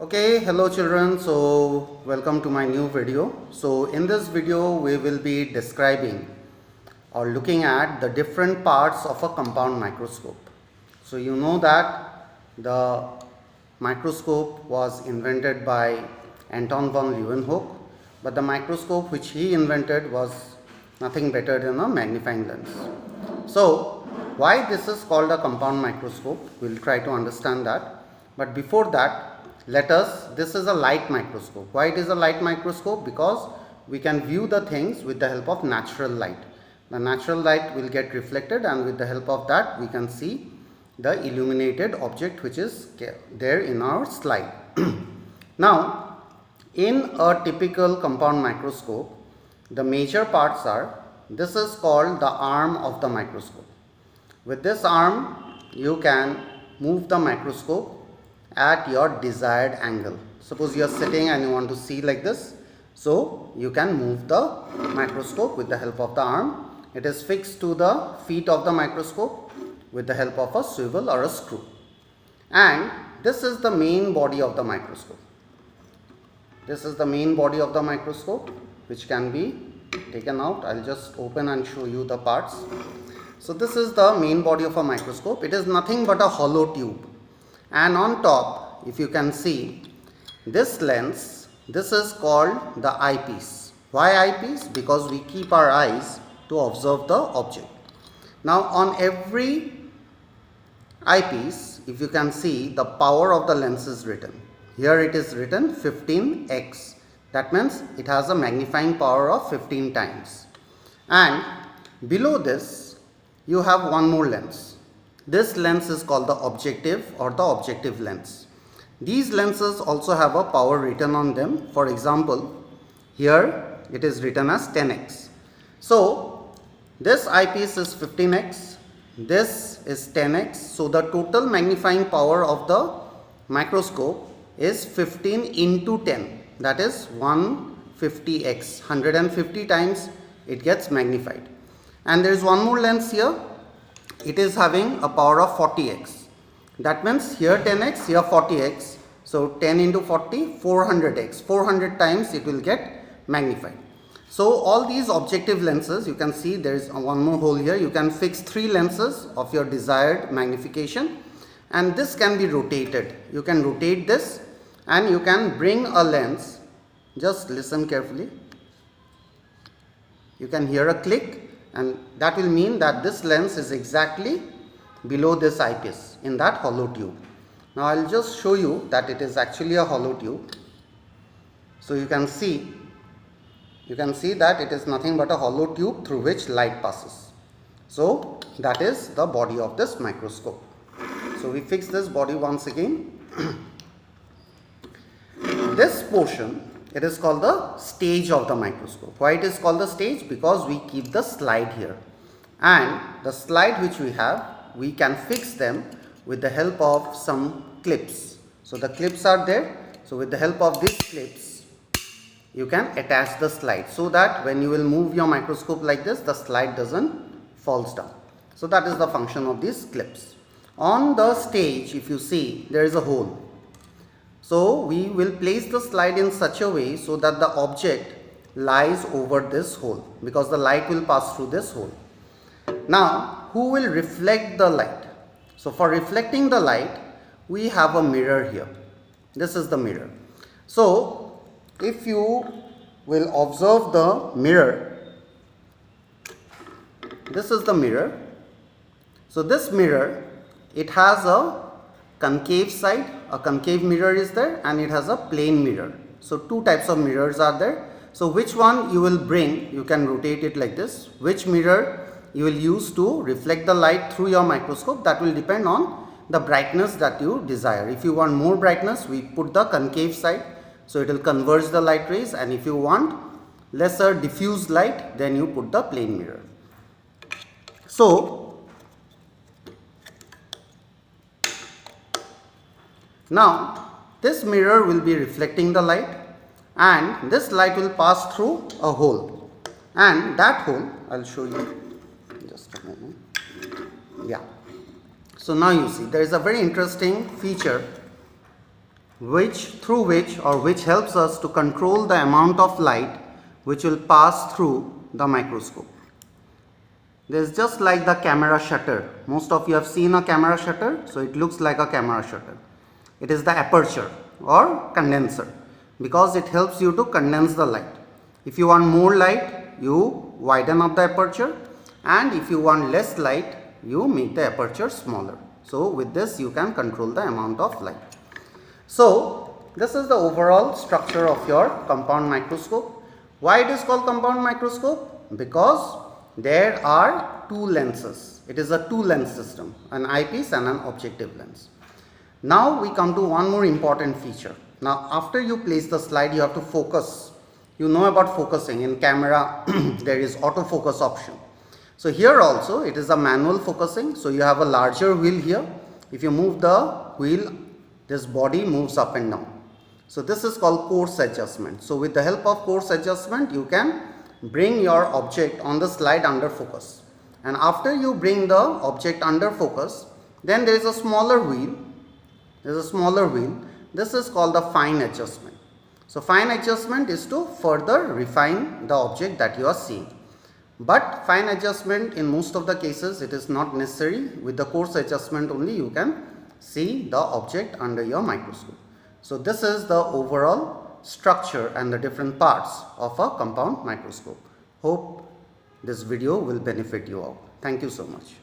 Okay, hello children. So welcome to my new video. So in this video we will be describing or looking at the different parts of a compound microscope. So you know that the microscope was invented by Anton von Leeuwenhoek, but the microscope which he invented was nothing better than a magnifying lens. So why this is called a compound microscope, we'll try to understand that. But before that, this is a light microscope. Why it is a light microscope? Because we can view the things with the help of natural light. The natural light will get reflected, and with the help of that we can see the illuminated object which is there in our slide. Now, in a typical compound microscope, the major parts are, this is called the arm of the microscope. With this arm you can move the microscope at your desired angle. Suppose you are sitting and you want to see like this, so you can move the microscope with the help of the arm. It is fixed to the feet of the microscope with the help of a swivel or a screw. And this is the main body of the microscope. This is the main body of the microscope which can be taken out. I'll just open and show you the parts. So this is the main body of a microscope. It is nothing but a hollow tube. And on top, if you can see this lens, this is called the eyepiece. Why eyepiece? Because we keep our eyes to observe the object. Now on every eyepiece, if you can see, the power of the lens is written. Here it is written 15x. That means it has a magnifying power of 15 times. And below this, you have one more lens. This lens is called the objective or the objective lens. These lenses also have a power written on them. For example, here it is written as 10x. So this eyepiece is 15x, this is 10x. So the total magnifying power of the microscope is 15 into 10. That is 150x. 150 times it gets magnified. And there is one more lens here. It is having a power of 40x. That means here 10x, here 40x. So 10 into 40, 400x. 400 times it will get magnified. So all these objective lenses, you can see there is one more hole here. You can fix 3 lenses of your desired magnification, and this can be rotated. You can rotate this and you can bring a lens. Just listen carefully. You can hear a click, and that will mean that this lens is exactly below this eyepiece in that hollow tube. Now I will just show you that it is actually a hollow tube. So you can see that it is nothing but a hollow tube through which light passes. So that is the body of this microscope. So we fix this body once again. This portion, it is called the stage of the microscope. Why it is called the stage? Because we keep the slide here, and the slide which we have, we can fix them with the help of some clips. So the clips are there. So with the help of these clips, you can attach the slide so that when you will move your microscope like this, the slide doesn't falls down. So that is the function of these clips. On the stage, if you see, there is a hole. So we will place the slide in such a way so that the object lies over this hole, because the light will pass through this hole. Now, who will reflect the light? So for reflecting the light, we have a mirror here. This is the mirror. So if you will observe the mirror, this is the mirror. So this mirror, it has a concave side, a concave mirror is there, and it has a plane mirror. So 2 types of mirrors are there. So which one you will bring, you can rotate it like this. Which mirror you will use to reflect the light through your microscope, that will depend on the brightness that you desire. If you want more brightness, we put the concave side, so it will converge the light rays, and if you want lesser diffuse light, then you put the plane mirror. So now this mirror will be reflecting the light, and this light will pass through a hole, and that hole, I'll show you just a moment. Yeah. So now you see there is a very interesting feature which helps us to control the amount of light which will pass through the microscope. This is just like the camera shutter. Most of you have seen a camera shutter, so it looks like a camera shutter. It is the aperture or condenser because it helps you to condense the light. If you want more light, you widen up the aperture, and if you want less light, you make the aperture smaller. So with this you can control the amount of light. So this is the overall structure of your compound microscope. Why it is called compound microscope? Because there are two lenses. It is a two lens system, an eyepiece and an objective lens. Now we come to one more important feature. Now after you place the slide, you have to focus. You know about focusing. In camera there is autofocus option. So here also it is a manual focusing. So you have a larger wheel here. If you move the wheel, this body moves up and down. So this is called course adjustment. So with the help of course adjustment, you can bring your object on the slide under focus. And after you bring the object under focus, then there is a smaller wheel. This is called the fine adjustment. So fine adjustment is to further refine the object that you are seeing. But fine adjustment, in most of the cases, it is not necessary. With the coarse adjustment only you can see the object under your microscope. So this is the overall structure and the different parts of a compound microscope. Hope this video will benefit you all. Thank you so much.